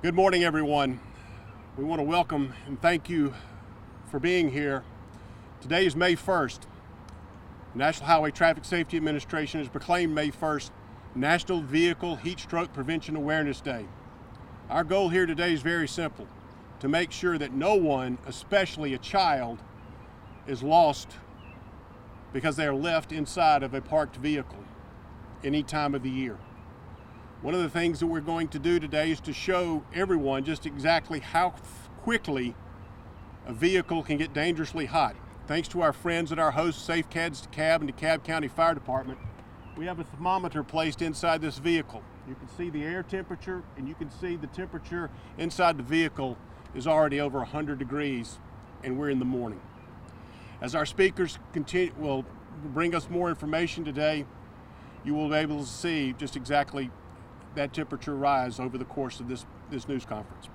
Good morning, everyone. We want to welcome and thank you for being here. Today is May 1st. The National Highway Traffic Safety Administration has proclaimed May 1st National Vehicle Heat Stroke Prevention Awareness Day. Our goal here today is very simple: to make sure that no one, especially a child, is lost because they are left inside of a parked vehicle any time of the year. One of the things that we're going to do today is to show everyone just exactly how quickly a vehicle can get dangerously hot. Thanks to our friends at our host SafeCAD's DeKalb and DeKalb County Fire Department, we have a thermometer placed inside this vehicle. You can see the air temperature, and you can see the temperature inside the vehicle is already over 100 degrees, and we're in the morning. As our speakers will bring us more information today, you will be able to see just exactly that temperature rise over the course of this news conference.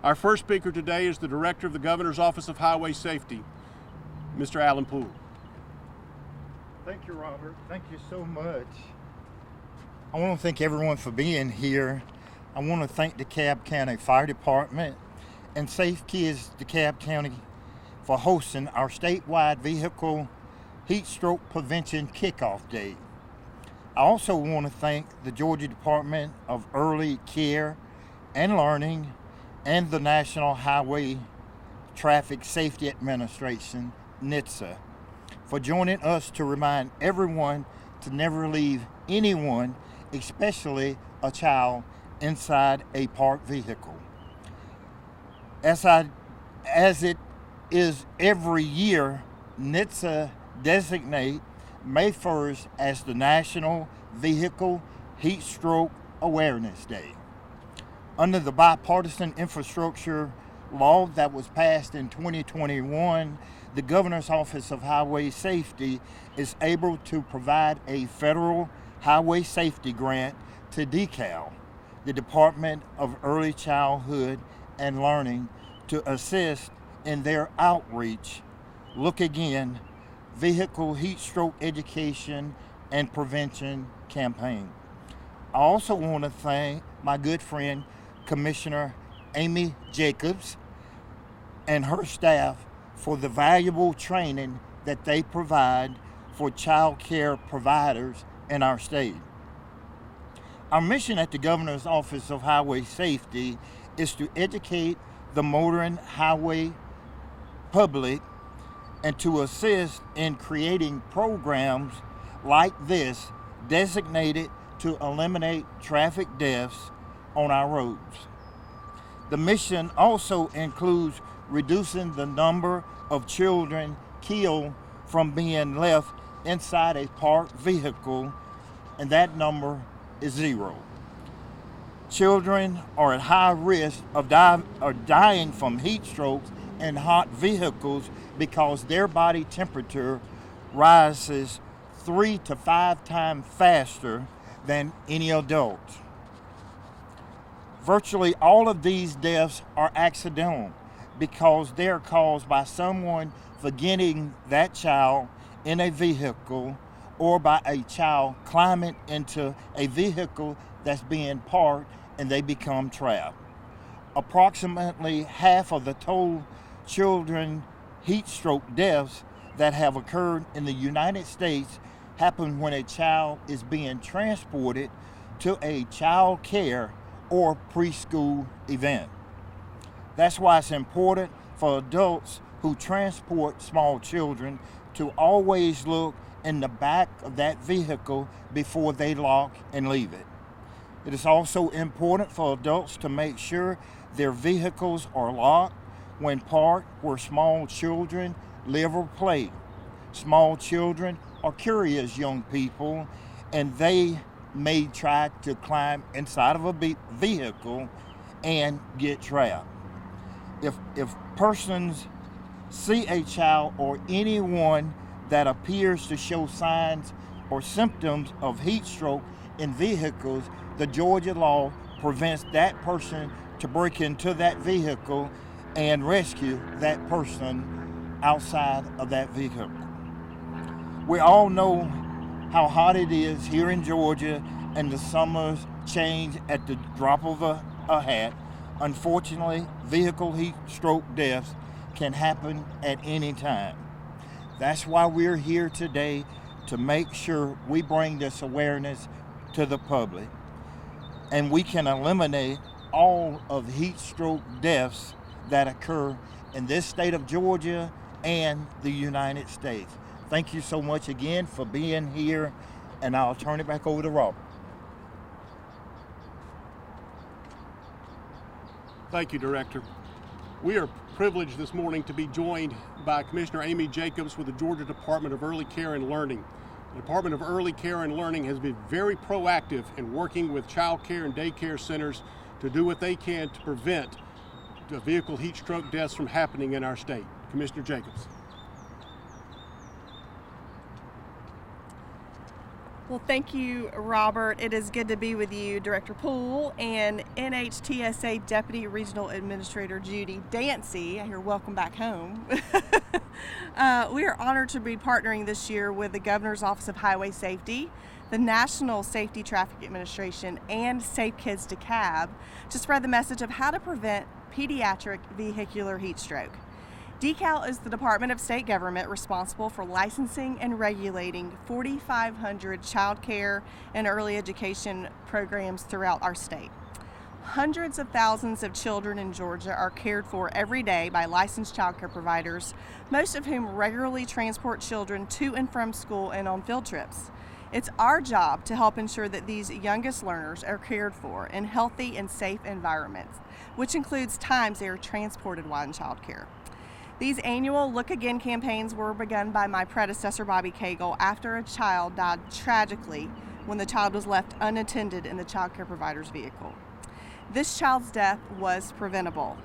Our first speaker today is the Director of the Governor's Office of Highway Safety, Mr. Alan Poole. Thank you, Robert. Thank you so much. I want to thank everyone for being here. I want to thank the DeKalb County Fire Department and SafeKids DeKalb County for hosting our statewide Vehicle Heat Stroke Prevention Kickoff Day. I also want to thank the Georgia Department of Early Care and Learning and the National Highway Traffic Safety Administration, NHTSA, for joining us to remind everyone to never leave anyone, especially a child, inside a parked vehicle. As it is every year, NHTSA designate May 1st as the National Vehicle Heat Stroke Awareness Day. Under the bipartisan infrastructure law that was passed in 2021, the Governor's Office of Highway Safety is able to provide a federal highway safety grant to DECAL, the Department of Early Childhood and Learning, to assist in their outreach, Look Again, Vehicle Heat Stroke Education and Prevention campaign. I also want to thank my good friend, Commissioner Amy Jacobs, and her staff for the valuable training that they provide for child care providers in our state. Our mission at the Governor's Office of Highway Safety is to educate the motoring highway public and to assist in creating programs like this designated to eliminate traffic deaths on our roads. The mission also includes reducing the number of children killed from being left inside a parked vehicle, and that number is 0. Children are at high risk of dying from heat strokes in hot vehicles because their body temperature rises 3 to 5 times faster than any adult. Virtually all of these deaths are accidental because they are caused by someone forgetting that child in a vehicle or by a child climbing into a vehicle that's being parked and they become trapped. Approximately half of the total children heat stroke deaths that have occurred in the United States happen when a child is being transported to a child care or preschool event. That's why it's important for adults who transport small children to always look in the back of that vehicle before they lock and leave it. It is also important for adults to make sure their vehicles are locked when parked where small children live or play. Small children are curious young people, and they may try to climb inside of a vehicle and get trapped. If persons see a child or anyone that appears to show signs or symptoms of heat stroke in vehicles, the Georgia law prevents that person to break into that vehicle and rescue that person outside of that vehicle. We all know how hot it is here in Georgia, and the summers change at the drop of a hat. Unfortunately, vehicle heat stroke deaths can happen at any time. That's why we're here today, to make sure we bring this awareness to the public and we can eliminate all of heat stroke deaths that occur in this state of Georgia and the United States. Thank you so much again for being here, and I'll turn it back over to Robert. Thank you, Director. We are privileged this morning to be joined by Commissioner Amy Jacobs with the Georgia Department of Early Care and Learning. The Department of Early Care and Learning has been very proactive in working with child care and daycare centers to do what they can to prevent the vehicle heat stroke deaths from happening in our state. Commissioner Jacobs. Well, thank you, Robert. It is good to be with you, Director Poole, and NHTSA Deputy Regional Administrator Judy Dancy. I hear welcome back home. We are honored to be partnering this year with the Governor's Office of Highway Safety, the National Safety Traffic Administration, and Safe Kids DeKalb to spread the message of how to prevent pediatric vehicular heat stroke. DECAL is the Department of State Government responsible for licensing and regulating 4,500 child care and early education programs throughout our state. Hundreds of thousands of children in Georgia are cared for every day by licensed child care providers, most of whom regularly transport children to and from school and on field trips. It's our job to help ensure that these youngest learners are cared for in healthy and safe environments, which includes times they are transported while in child care. These annual Look Again campaigns were begun by my predecessor, Bobby Cagle, after a child died tragically when the child was left unattended in the child care provider's vehicle. This child's death was preventable.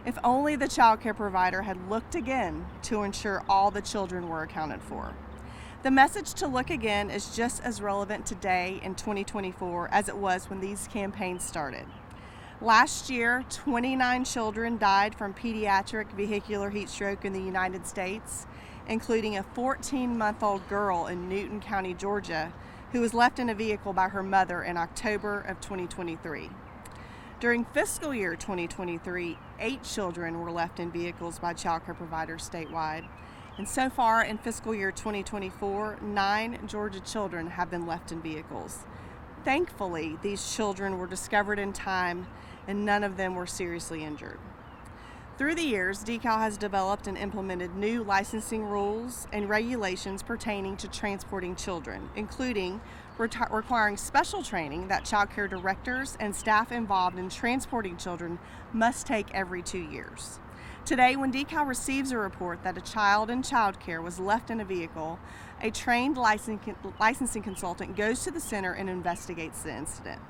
If only the child care provider had looked again to ensure all the children were accounted for. The message to look again is just as relevant today in 2024 as it was when these campaigns started. Last year, 29 children died from pediatric vehicular heat stroke in the United States, including a 14-month-old girl in Newton County, Georgia, who was left in a vehicle by her mother in October of 2023. During fiscal year 2023, 8 children were left in vehicles by child care providers statewide. And so far in fiscal year 2024, 9 Georgia children have been left in vehicles. Thankfully, these children were discovered in time and none of them were seriously injured. Through the years, DECAL has developed and implemented new licensing rules and regulations pertaining to transporting children, including requiring special training that child care directors and staff involved in transporting children must take every 2 years. Today, when DECAL receives a report that a child in child care was left in a vehicle, a trained licensing consultant goes to the center and investigates the incident.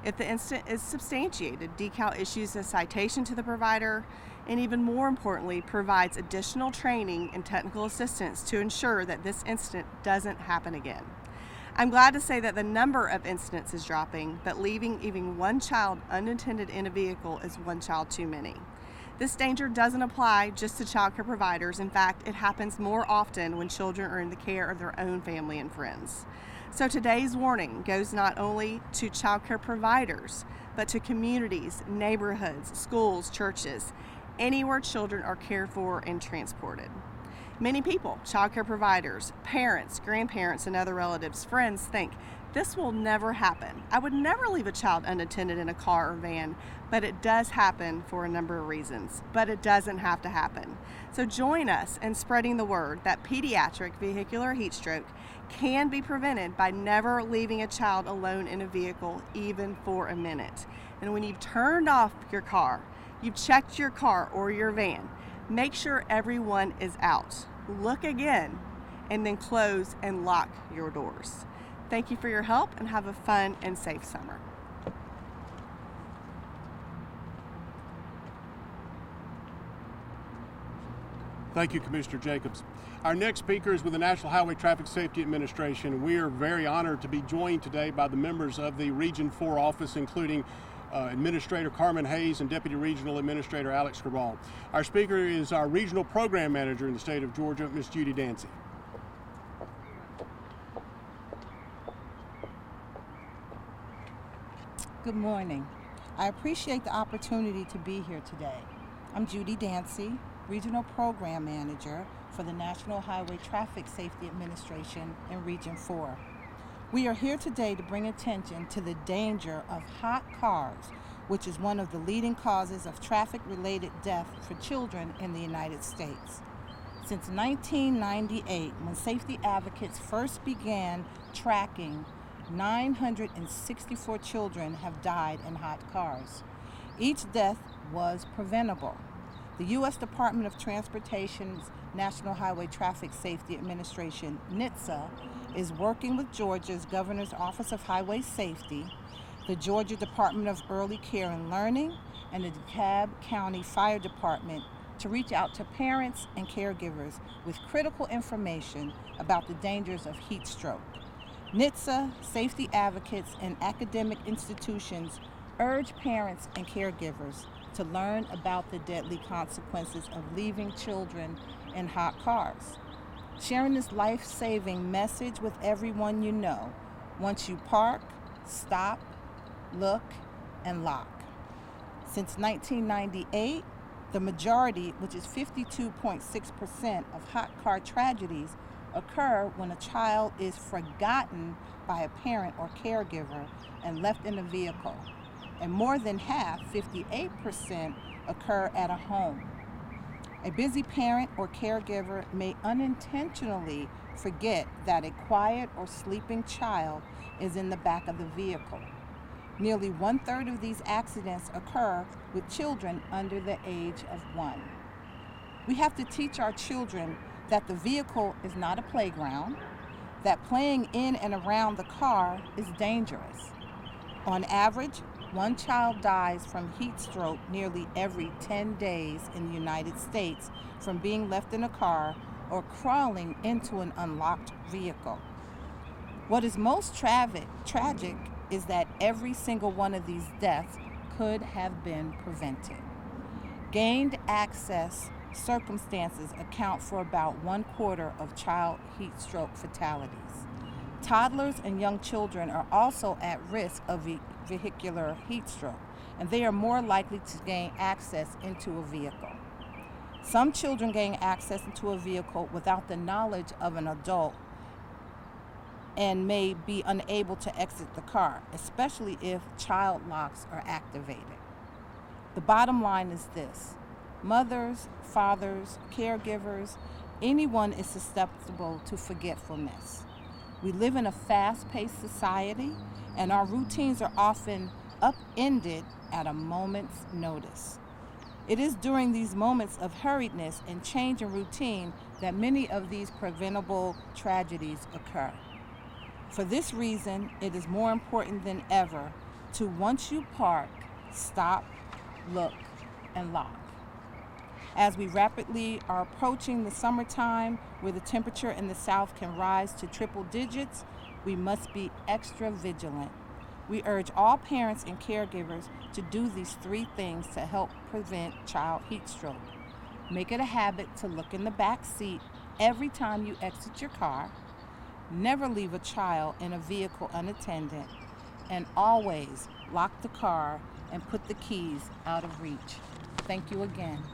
If the incident is substantiated, DECAL issues a citation to the provider and, even more importantly, provides additional training and technical assistance to ensure that this incident doesn't happen again. I'm glad to say that the number of incidents is dropping, but leaving even one child unattended in a vehicle is one child too many. This danger doesn't apply just to child care providers. In fact, it happens more often when children are in the care of their own family and friends. So today's warning goes not only to child care providers, but to communities, neighborhoods, schools, churches, anywhere children are cared for and transported. Many people, child care providers, parents, grandparents, and other relatives, friends think, this will never happen. I would never leave a child unattended in a car or van, but it does happen for a number of reasons, but it doesn't have to happen. So join us in spreading the word that pediatric vehicular heat stroke can be prevented by never leaving a child alone in a vehicle, even for a minute. And when you've turned off your car, you've checked your car or your van, make sure everyone is out. Look again, and then close and lock your doors. Thank you for your help and have a fun and safe summer. Thank you, Commissioner Jacobs. Our next speaker is with the National Highway Traffic Safety Administration. We are very honored to be joined today by the members of the Region 4 office, including Administrator Carmen Hayes and Deputy Regional Administrator Alex Grabal. Our speaker is our Regional Program Manager in the state of Georgia, Ms. Judy Dancy. Good morning. I appreciate the opportunity to be here today. I'm Judy Dancy, Regional Program Manager for the National Highway Traffic Safety Administration in Region 4. We are here today to bring attention to the danger of hot cars, which is one of the leading causes of traffic-related death for children in the United States. Since 1998, when safety advocates first began tracking, 964 children have died in hot cars. Each death was preventable. The U.S. Department of Transportation's National Highway Traffic Safety Administration, NHTSA, is working with Georgia's Governor's Office of Highway Safety, the Georgia Department of Early Care and Learning, and the DeKalb County Fire Department to reach out to parents and caregivers with critical information about the dangers of heat stroke. NHTSA, safety advocates, and academic institutions urge parents and caregivers to learn about the deadly consequences of leaving children in hot cars. Sharing this life-saving message with everyone you know. Once you park, stop, look, and lock. Since 1998, the majority, which is 52.6% of hot car tragedies, occur when a child is forgotten by a parent or caregiver and left in a vehicle. And more than half, 58%, occur at a home. A busy parent or caregiver may unintentionally forget that a quiet or sleeping child is in the back of the vehicle. Nearly 1/3 of these accidents occur with children under the age of 1. We have to teach our children that the vehicle is not a playground, that playing in and around the car is dangerous. On average, one child dies from heat stroke nearly every 10 days in the United States from being left in a car or crawling into an unlocked vehicle. What is most tragic is that every single one of these deaths could have been prevented. Gained access circumstances account for about 1/4 of child heat stroke fatalities. Toddlers and young children are also at risk of vehicular heat stroke, and they are more likely to gain access into a vehicle. Some children gain access into a vehicle without the knowledge of an adult and may be unable to exit the car, especially if child locks are activated. The bottom line is this: mothers, fathers, caregivers, anyone is susceptible to forgetfulness. We live in a fast-paced society, and our routines are often upended at a moment's notice. It is during these moments of hurriedness and change in routine that many of these preventable tragedies occur. For this reason, it is more important than ever to, once you park, stop, look, and lock. As we rapidly are approaching the summertime, where the temperature in the South can rise to triple digits, we must be extra vigilant. We urge all parents and caregivers to do these 3 things to help prevent child heat stroke. Make it a habit to look in the back seat every time you exit your car. Never leave a child in a vehicle unattended, and always lock the car and put the keys out of reach. Thank you again.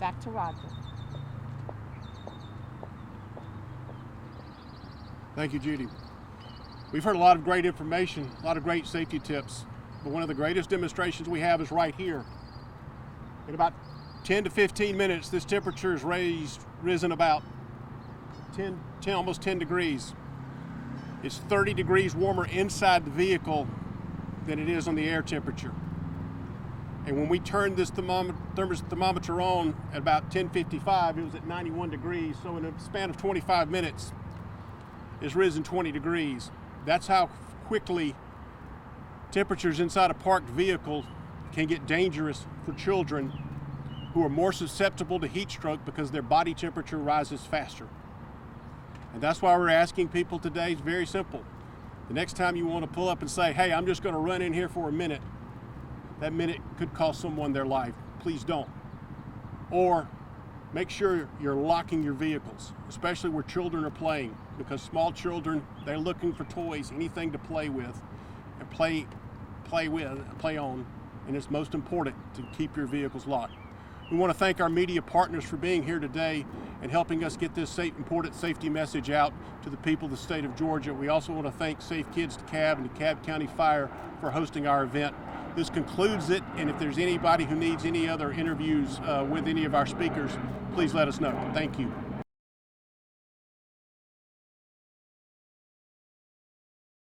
Back to Roger. Thank you, Judy. We've heard a lot of great information, a lot of great safety tips, but one of the greatest demonstrations we have is right here. In about 10 to 15 minutes, this temperature is risen about 10, almost 10 degrees. It's 30 degrees warmer inside the vehicle than it is on the air temperature. And when we turned this thermometer on at about 10:55, it was at 91 degrees. So in a span of 25 minutes, it's risen 20 degrees. That's how quickly temperatures inside a parked vehicle can get dangerous for children who are more susceptible to heat stroke because their body temperature rises faster. And that's why we're asking people today, it's very simple. The next time you want to pull up and say, hey, I'm just going to run in here for a minute, that minute could cost someone their life. Please don't. Or make sure you're locking your vehicles, especially where children are playing, because small children, they're looking for toys, anything to play with, and play play on, and it's most important to keep your vehicles locked. We want to thank our media partners for being here today and helping us get this important safety message out to the people of the state of Georgia. We also want to thank Safe Kids DeKalb and DeKalb County Fire for hosting our event. This concludes it, and if there's anybody who needs any other interviews with any of our speakers, please let us know. Thank you.